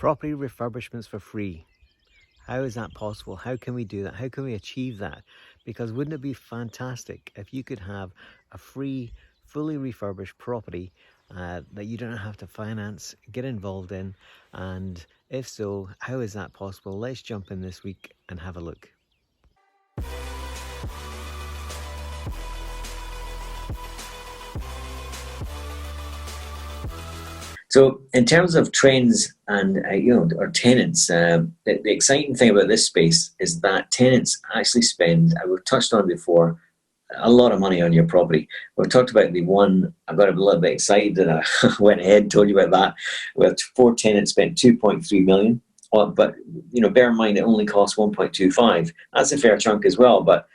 Property refurbishments for free. How is that possible? How can we do that? How can we achieve that? Because wouldn't it be fantastic if you could have a free, fully refurbished property that you don't have to finance, get involved in? And if so, how is that possible? Let's jump in this week and have a look. So in terms of trends and or tenants, the exciting thing about this space is that tenants actually spend, we've touched on before, a lot of money on your property. We've talked about the one, I got a little bit excited and I went ahead and told you about that, where 4 tenants spent 2.3 million. But bear in mind it only costs 1.25. That's a fair chunk as well. But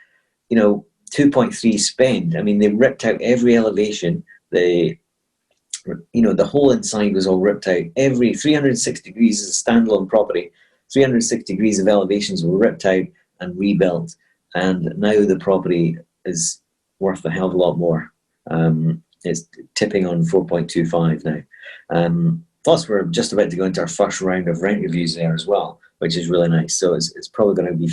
2.3 spend. I mean, they ripped out every elevation. The whole inside was all ripped out. Every 360 degrees is a standalone property. 360 degrees of elevations were ripped out and rebuilt. And now the property is worth a hell of a lot more. It's tipping on 4.25 now. Plus, we're just about to go into our first round of rent reviews there as well, which is really nice. So it's probably going to be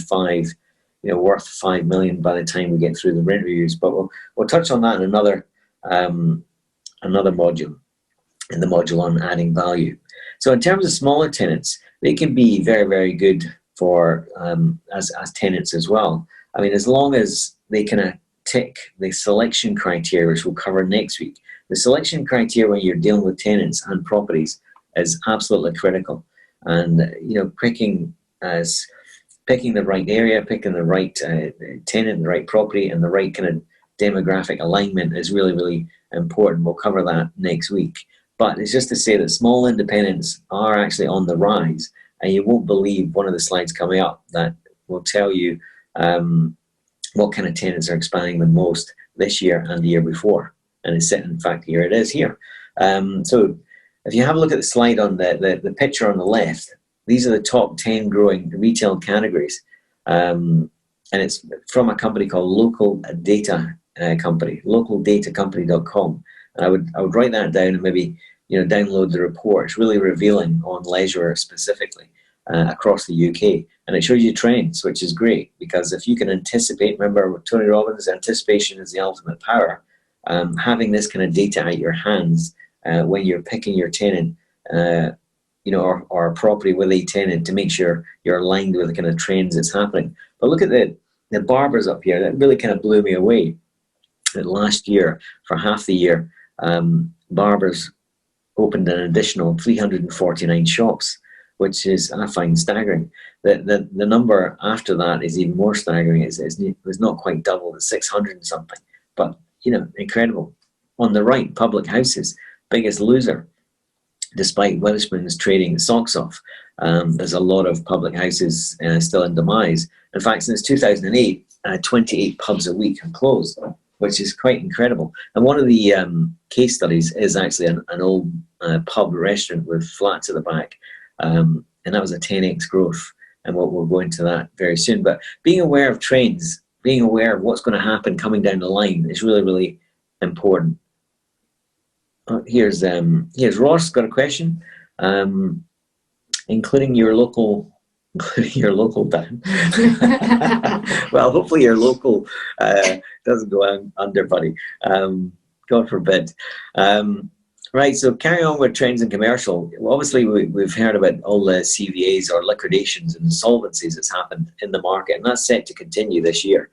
worth 5 million by the time we get through the rent reviews. But we'll touch on that in another module, in the module on adding value. So in terms of smaller tenants, they can be very, very good for as tenants as well. I mean, as long as they can tick the selection criteria, which we'll cover next week. The selection criteria when you're dealing with tenants and properties is absolutely critical. And picking the right area, picking the right tenant, the right property, and the right kind of demographic alignment is really, really important. We'll cover that next week. But it's just to say that small independents are actually on the rise, and you won't believe one of the slides coming up that will tell you what kind of tenants are expanding the most this year and the year before. And it's in fact, here it is here. So if you have a look at the slide on the picture on the left, these are the top 10 growing retail categories. And it's from a company called Local Data Company, localdatacompany.com. And I would write that down and maybe download the report. It's really revealing on leisure specifically across the UK, and it shows you trends, which is great, because if you can anticipate, remember Tony Robbins, anticipation is the ultimate power. Having this kind of data at your hands when you're picking your tenant, or a property with a tenant, to make sure you're aligned with the kind of trends that's happening. But look at the barbers up here. That really kind of blew me away. That last year, for half the year, barbers opened an additional 349 shops, which is, I find, staggering. The number after that is even more staggering. It was not quite double, it's 600 and something. But, incredible. On the right, public houses, biggest loser. Despite Wetherspoon's trading socks off, there's a lot of public houses still in demise. In fact, since 2008, 28 pubs a week have closed, which is quite incredible. And one of the case studies is actually an old pub restaurant with flats at the back, and that was a 10x growth, and we'll go into that very soon. But being aware of trends, being aware of what's going to happen coming down the line is really, really important. Here's Ross got a question, including your local Dan. Well, hopefully your local doesn't go under, buddy. God forbid. Right, so carrying on with trends in commercial. Obviously, we've heard about all the CVAs or liquidations and insolvencies that's happened in the market, and that's set to continue this year.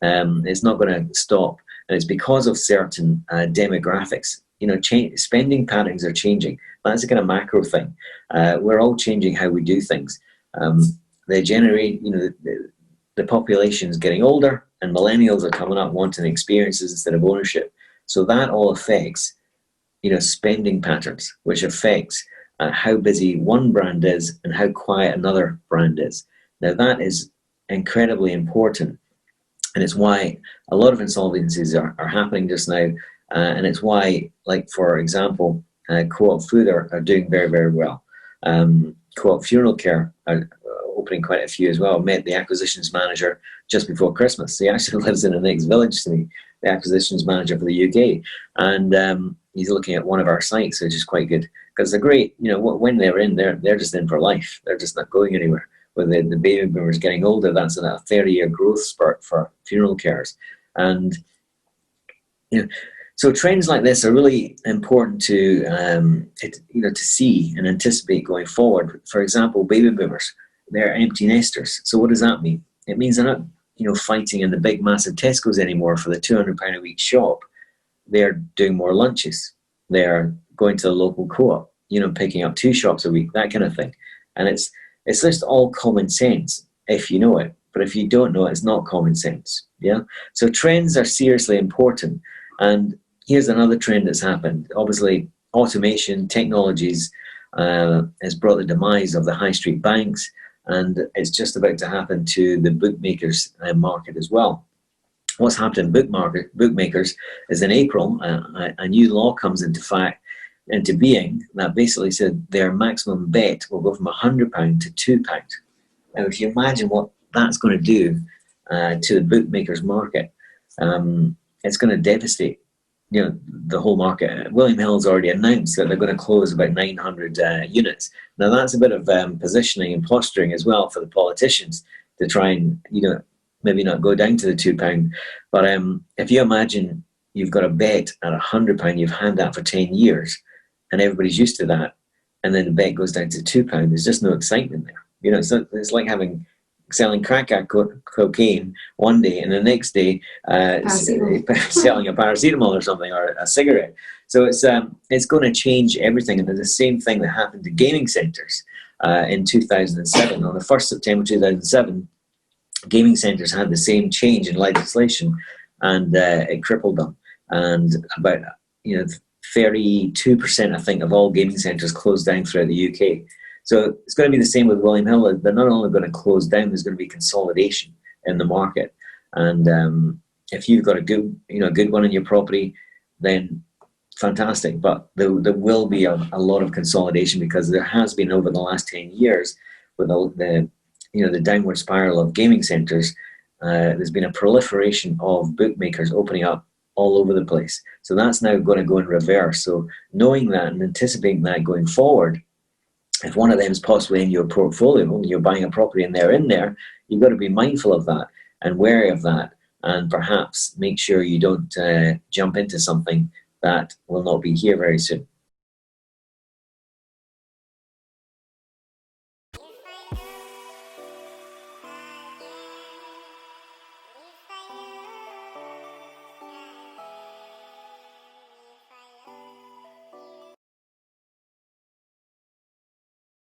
It's not going to stop, and it's because of certain demographics. Spending patterns are changing. That's a kind of macro thing. We're all changing how we do things. They generate, the population's getting older, and millennials are coming up wanting experiences instead of ownership. So that all affects, spending patterns, which affects how busy one brand is and how quiet another brand is. Now that is incredibly important, and it's why a lot of insolvencies are happening just now, and it's why, like for example, Co-op Food are doing very, very well. Co-op Funeral Care are opening quite a few as well. Met the acquisitions manager just before Christmas. He actually lives in the next village to me, the acquisitions manager for the UK. And he's looking at one of our sites, which is quite good because they're great. When they're in, they're just in for life. They're just not going anywhere. With the baby boomers getting older, that's a 30-year growth spurt for funeral cares, and so trends like this are really important to see and anticipate going forward. For example, baby boomers, they're empty nesters. So what does that mean? It means they're not fighting in the big massive Tesco's anymore for the £200 a week shop. They're doing more lunches. They're going to the local co-op, picking up 2 shops a week, that kind of thing. And it's just all common sense if you know it. But if you don't know it, it's not common sense. Yeah. So trends are seriously important. And here's another trend that's happened. Obviously, automation technologies has brought the demise of the high street banks, and it's just about to happen to the bookmakers market as well. What's happened in bookmakers is in April, a new law comes into being that basically said their maximum bet will go from £100 to £2. Now, if you imagine what that's going to do to the bookmakers market, it's going to devastate the whole market. William Hill's already announced that they're going to close about 900 units. Now, that's a bit of positioning and posturing as well for the politicians to try and maybe not go down to the £2. But if you imagine you've got a bet at £100, you've had that for 10 years, and everybody's used to that, and then the bet goes down to £2. There's just no excitement there. It's like selling crack cocaine one day, and the next day selling a paracetamol or something, or a cigarette. So it's going to change everything. And the same thing that happened to gaming centres in 2007. On the 1st September 2007, gaming centres had the same change in legislation, and it crippled them. And about 32%, I think, of all gaming centres closed down throughout the UK. So it's going to be the same with William Hill. They're not only going to close down, there's going to be consolidation in the market. And if you've got a good one in your property, then fantastic. But there will be a lot of consolidation, because there has been over the last 10 years with the downward spiral of gaming centres. There's been a proliferation of bookmakers opening up all over the place. So that's now going to go in reverse. So knowing that and anticipating that going forward, if one of them is possibly in your portfolio and you're buying a property and they're in there, you've got to be mindful of that and wary of that, and perhaps make sure you don't jump into something that will not be here very soon.